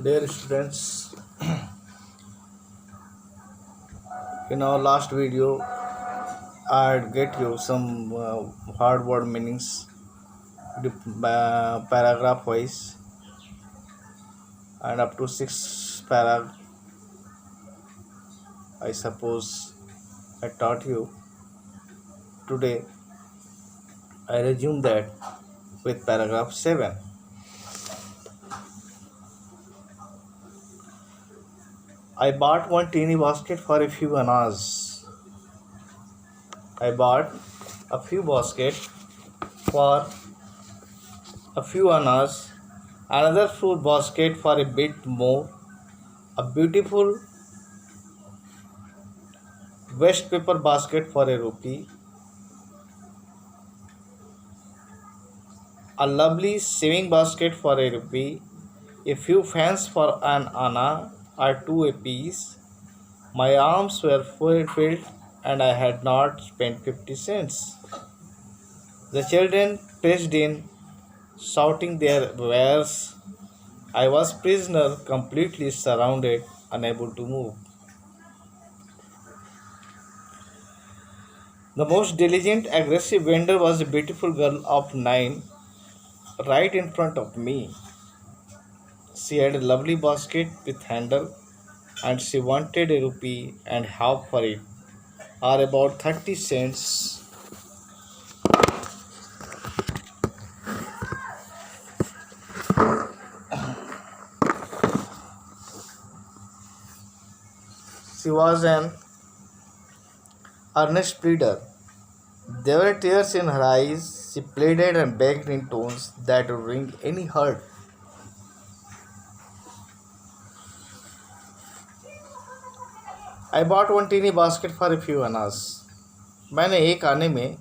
Dear students, in our last video, I'd get you some hard word meanings, paragraph wise, and up to six paragraph. I suppose I taught you. Today, I resume that with paragraph 7. I bought one teeny basket for a few annas. I bought a few baskets for a few annas, another fruit basket for a bit more, a beautiful waste paper basket for a rupee, a lovely sewing basket for a rupee, a few fans for an anna or two apiece. My arms were filled and I had not spent 50 cents. The children pressed in, shouting their wares. I was prisoner, completely surrounded, unable to move. The most diligent, aggressive vendor was a beautiful girl of 9 right in front of me. She had a lovely basket with handle and she wanted a rupee and half for it, or about 30 cents. She was an earnest pleader. There were tears in her eyes. She pleaded and begged in tones that would wring any heart. I bought one teeny basket for a few annas. मैंने एक आने में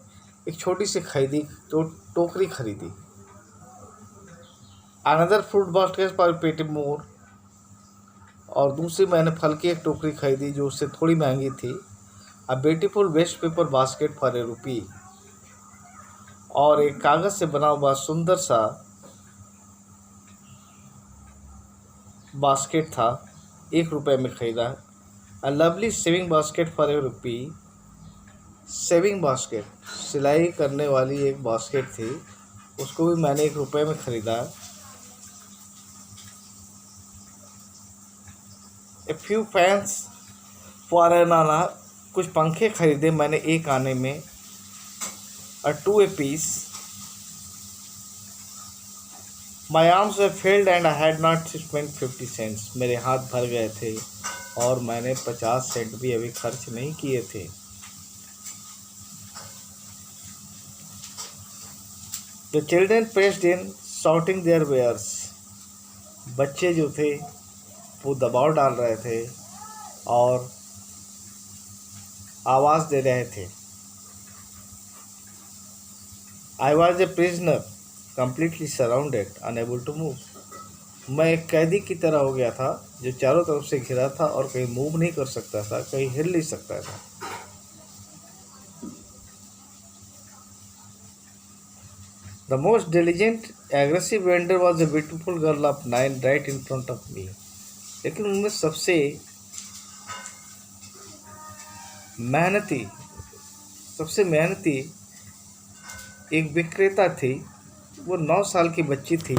एक छोटी सी खरीदी टोकरी खरीदी. Another fruit basket पर पेटी मोर, और दूसरी मैंने फल की एक टोकरी खरीदी जो उससे थोड़ी महंगी थी. A beautiful waste paper basket for a rupee, और एक कागज़ से बना हुआ सुंदर सा बास्केट था, 1 रुपये में खरीदा. A lovely saving basket for a rupee. Saving basket, सिलाई करने वाली एक बास्केट थी, उसको भी मैंने 1 रुपये में ख़रीदा. A few fans for an anna, कुछ पंखे खरीदे मैंने एक आने में. A two a piece. My arms were filled and I had not spent 50 cents. मेरे हाथ भर गए थे और मैंने 50 सेंट भी अभी खर्च नहीं किए थे. The children pressed in, shouting their wares. बच्चे जो थे वो दबाव डाल रहे थे और आवाज़ दे रहे थे. I was a prisoner, completely surrounded, unable to move. मैं एक कैदी की तरह हो गया था जो चारों तरफ से घिरा था और कहीं मूव नहीं कर सकता था, कहीं हिल नहीं सकता था. The most diligent aggressive vendor was a beautiful girl of 9 right in front of me. लेकिन उनमें सबसे मेहनती एक विक्रेता थी. वो 9 साल की बच्ची थी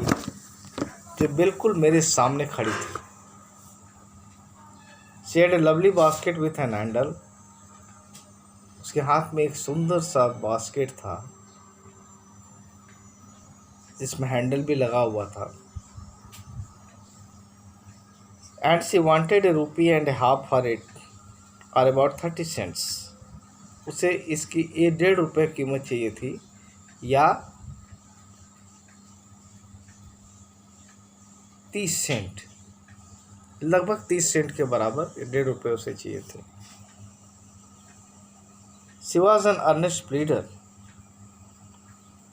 जो बिल्कुल मेरे सामने खड़ी थी. She had a lovely basket with an handle. उसके हाथ में एक सुंदर सा बास्केट था जिसमें हैंडल भी लगा हुआ था. And she wanted A rupee and A half for it, और अबाउट 30 सेंट्स. उसे इसकी 1.5 रुपये कीमत चाहिए थी, या 30 सेंट, लगभग 30 सेंट के बराबर 1.5 रुपये उसे चाहिए थे. She was an earnest pleader.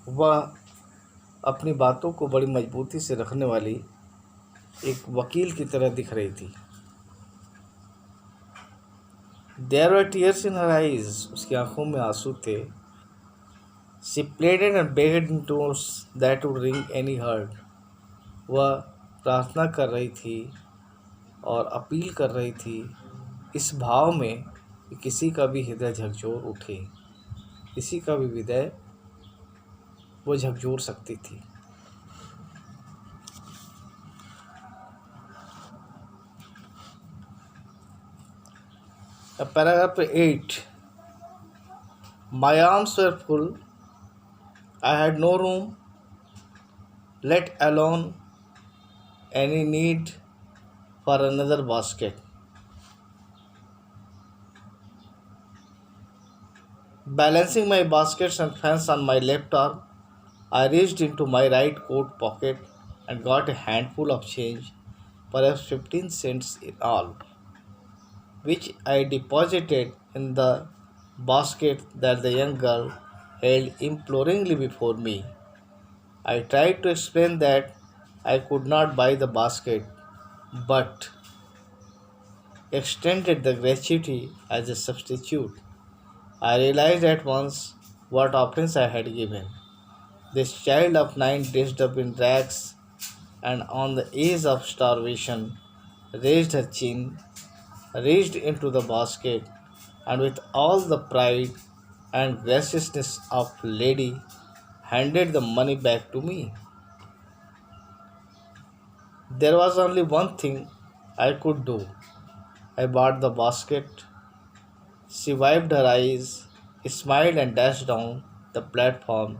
वह अपनी बातों को बड़ी मजबूती से रखने वाली एक वकील की तरह दिख रही थी. There were tears in her eyes. उसकी आंखों में आंसू थे. She pleaded and begged in tones that would ring any heart. वह प्रार्थना कर रही थी और अपील कर रही थी, इस भाव में कि किसी का भी हृदय झकझोर उठे, किसी का भी हृदय वो झकझोर सकती थी। अब paragraph 8, my arms were full, I had no room, let alone any need for another basket. Balancing my baskets and fans on my left arm, I reached into my right coat pocket and got a handful of change, perhaps 15 cents in all, which I deposited in the basket that the young girl held imploringly before me. I tried to explain that I could not buy the basket, but extended the gratuity as a substitute. I realized at once what offense I had given. This child of 9, dressed up in rags and on the edge of starvation, raised her chin, reached into the basket, and with all the pride and graciousness of a lady, handed the money back to me. There was only one thing I could do. I bought the basket. She wiped her eyes, smiled, and dashed down the platform,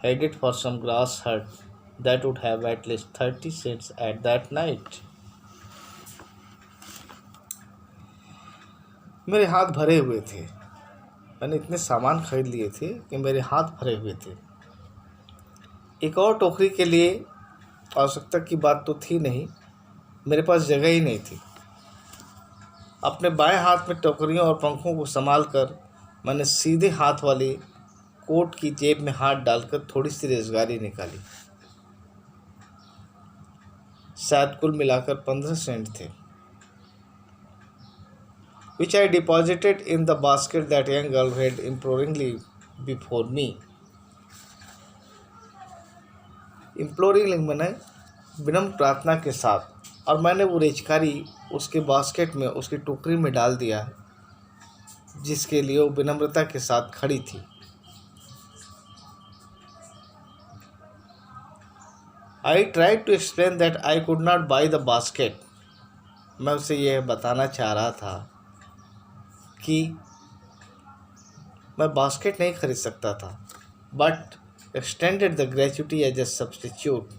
headed for some grass hut that would have at least 30 cents at that night. मेरे हाथ भरे हुए थे। मैंने इतने सामान खरीद लिए थे कि मेरे हाथ भरे हुए थे। एक और टोकरी के लिए आवश्यकता की बात तो थी नहीं, मेरे पास जगह ही नहीं थी। अपने बाएं हाथ में टोकरियों और पंखों को संभाल कर मैंने सीधे हाथ वाली कोट की जेब में हाथ डालकर थोड़ी सी रेजगारी निकाली। शायद कुल मिलाकर 15 सेंट थे, which I deposited in the basket that young girl held imploringly before me. Imploringly मैंने विनम्र प्रार्थना के साथ, और मैंने वो रेजगारी उसके बास्केट में, उसकी टोकरी में डाल दिया जिसके लिए वो विनम्रता के साथ खड़ी थी। I tried to explain that I could not buy the basket. मैं उसे यह बताना चाह रहा था कि मैं बास्केट नहीं खरीद सकता था, but extended the gratuity as a substitute,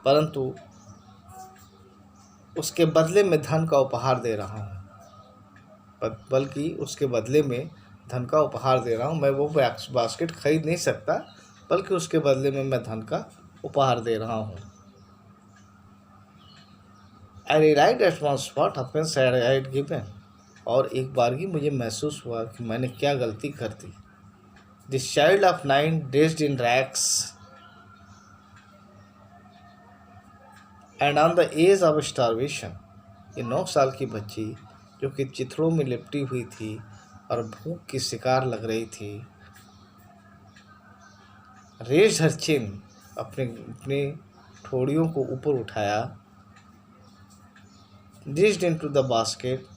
परंतु उसके बदले में धन का उपहार दे रहा हूँ, बल्कि उसके बदले में धन का उपहार दे रहा हूँ। मैं वो बास्केट खरीद नहीं सकता, बल्कि उसके बदले में मैं धन का उपहार दे रहा हूँ। I realized at once what offense I had given. और एक बार ही मुझे महसूस हुआ कि मैंने क्या गलती कर दी। This child of 9, dressed in rags and on the edge of starvation, ये 9 साल की बच्ची जो कि चिथड़ों में लिपटी हुई थी और भूख की शिकार लग रही थी, raised her chin, अपने ठोड़ियों को ऊपर उठाया, reached into the basket,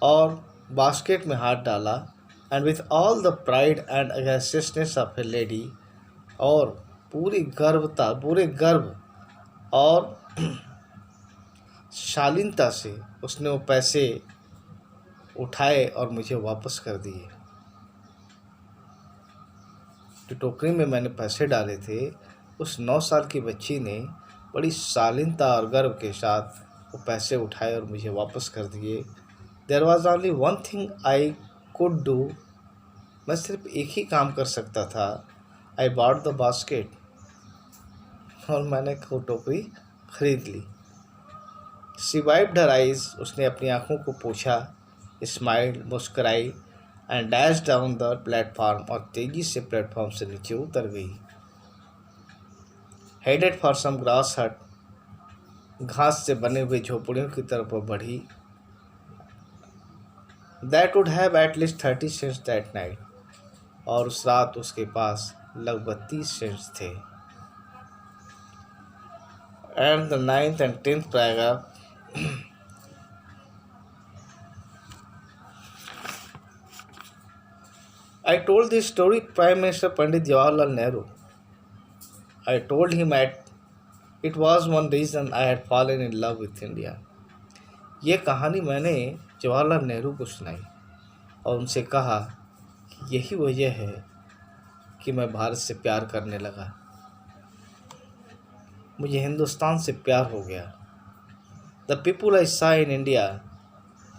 और बास्केट में हाथ डाला, and with all the pride and graciousness of a lady, और पूरे गर्व और शालीनता से उसने वो पैसे उठाए और मुझे वापस कर दिए। जो टोकरी में मैंने पैसे डाले थे, उस 9 साल की बच्ची ने बड़ी शालीनता और गर्व के साथ वो पैसे उठाए और मुझे वापस कर दिए। There was only one thing I could do. मैं सिर्फ एक ही काम कर सकता था। I bought the basket. और मैंने वो टोकरी खरीद ली। She wiped her eyes. उसने अपनी आँखों को पोंछा, smiled, मुस्कराई, and dashed down the platform, और तेजी से प्लेटफॉर्म से नीचे उतर गई। Headed for some grass hut, घास से बने हुए झोपड़ियों की तरफ वो बढ़ी। That would have at least 30 cents that night. और उस रात उसके पास लगभग 30 सेंट्स थे। And the 9th and 10th paragraph, I told this story Prime Minister Pandit Jawaharlal Nehru. I told him it was one reason I had fallen in love with India. ये कहानी मैंने जवाहरलाल नेहरू को सुनाई और उनसे कहा कि यही वजह है कि मैं भारत से प्यार करने लगा, मुझे हिंदुस्तान से प्यार हो गया। द पीपुल आई सा इन इंडिया,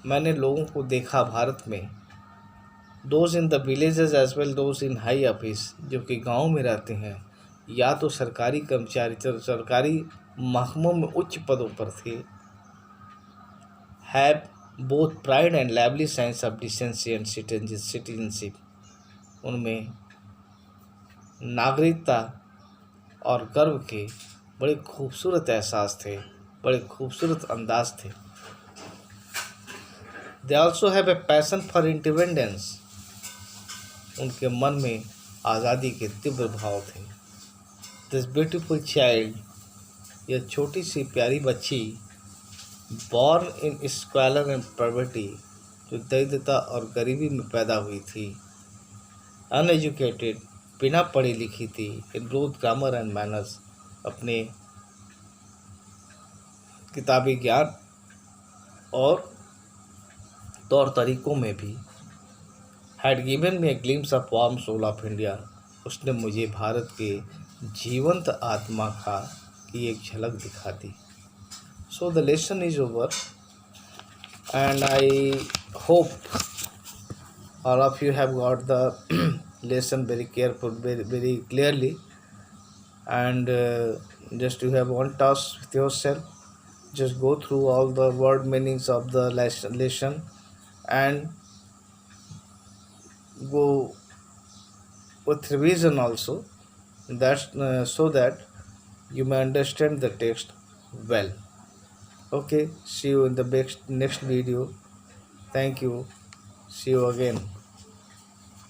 मैंने लोगों को देखा भारत में, those in the villages as well those in high office, जो कि गाँव में रहते हैं या तो सरकारी कर्मचारी सरकारी महकमों में उच्च पदों पर थे, have both pride and lively sense of decency and citizenship, उनमें नागरिकता और गर्व के बड़े खूबसूरत एहसास थे, बड़े खूबसूरत अंदाज थे। They also have a passion for independence, उनके मन में आज़ादी के तीव्र भाव थे। दिस ब्यूटीफुल चाइल्ड, यह छोटी सी प्यारी बच्ची, बॉर्न इन स्क्वालर एंड पॉवर्टी, जो दरिद्रता और गरीबी में पैदा हुई थी, अनएजुकेटेड, बिना पढ़ी लिखी थी, in both grammar and manners, अपने किताबी ज्ञान और तौर तरीकों में भी, had given me a glimpse of warm soul of India, उसने मुझे भारत के जीवंत आत्मा का की एक झलक दिखा दी। So the lesson is over and I hope all of you have got the lesson very careful, very clearly, and just you have one task with yourself, just go through all the word meanings of the lesson and go with revision also, that's so that you may understand the text well. Okay, see you in the next video. Thank you, see you again.